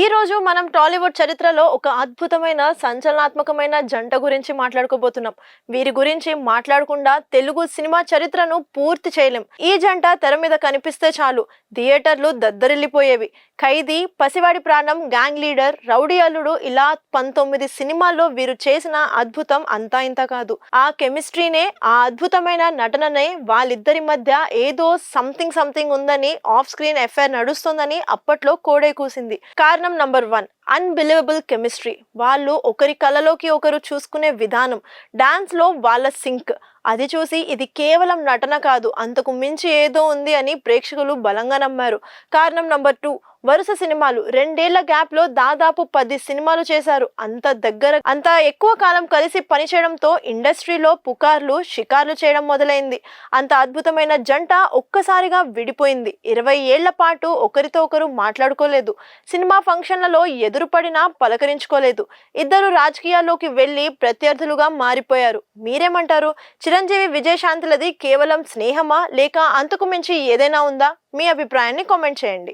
ఈ రోజు మనం టాలీవుడ్ చరిత్రలో ఒక అద్భుతమైన సంచలనాత్మకమైన జంట గురించి మాట్లాడుకోబోతున్నాం. వీరి గురించి మాట్లాడకుండా తెలుగు సినిమా చరిత్రను పూర్తి చేయలేం. ఈ జంట తెర మీద కనిపిస్తే చాలు థియేటర్లు దద్దరిల్లిపోయేవి. ఖైదీ, పసివాడి ప్రాణం, గ్యాంగ్ లీడర్, రౌడీ అల్లుడు ఇలా 19 సినిమాల్లో వీరు చేసిన అద్భుతం అంతా ఇంత కాదు. ఆ కెమిస్ట్రీనే, ఆ అద్భుతమైన నటననే, వాళ్ళిద్దరి మధ్య ఏదో సంథింగ్ ఉందని, ఆఫ్ స్క్రీన్ ఎఫైర్ నడుస్తుందని అప్పట్లో కోడే కూసింది. కారణం నంబర్ 1, అన్బిలీవబుల్ కెమిస్ట్రీ. వాళ్ళు ఒకరి కళ్ళలోకి ఒకరు చూసుకునే విధానం, డాన్స్ లో వాళ్ళ సింక్, అది చూసి ఇది కేవలం నటన కాదు, అంతకు మించి ఏదో ఉంది అని ప్రేక్షకులు బలంగా నమ్మారు. కారణం నంబర్ 2, వరుస సినిమాలు. 2 ఏళ్ల గ్యాప్ లో దాదాపు 10 సినిమాలు చేశారు. అంత ఎక్కువ కాలం కలిసి పనిచేయడంతో ఇండస్ట్రీలో పుకార్లు, షికార్లు చేయడం మొదలైంది. అంత అద్భుతమైన జంట ఒక్కసారిగా విడిపోయింది. 20 ఏళ్ల పాటు ఒకరితో ఒకరు మాట్లాడుకోలేదు. సినిమా ఫంక్షన్లలో ఎదురుపడినా పలకరించుకోలేదు. ఇద్దరు రాజకీయాల్లోకి వెళ్లి ప్రత్యర్థులుగా మారిపోయారు. మీరేమంటారు? చిరంజీవి, విజయశాంతిలది కేవలం స్నేహమా, లేక అంతకు మించి ఏదైనా ఉందా? మీ అభిప్రాయాన్ని కామెంట్ చేయండి.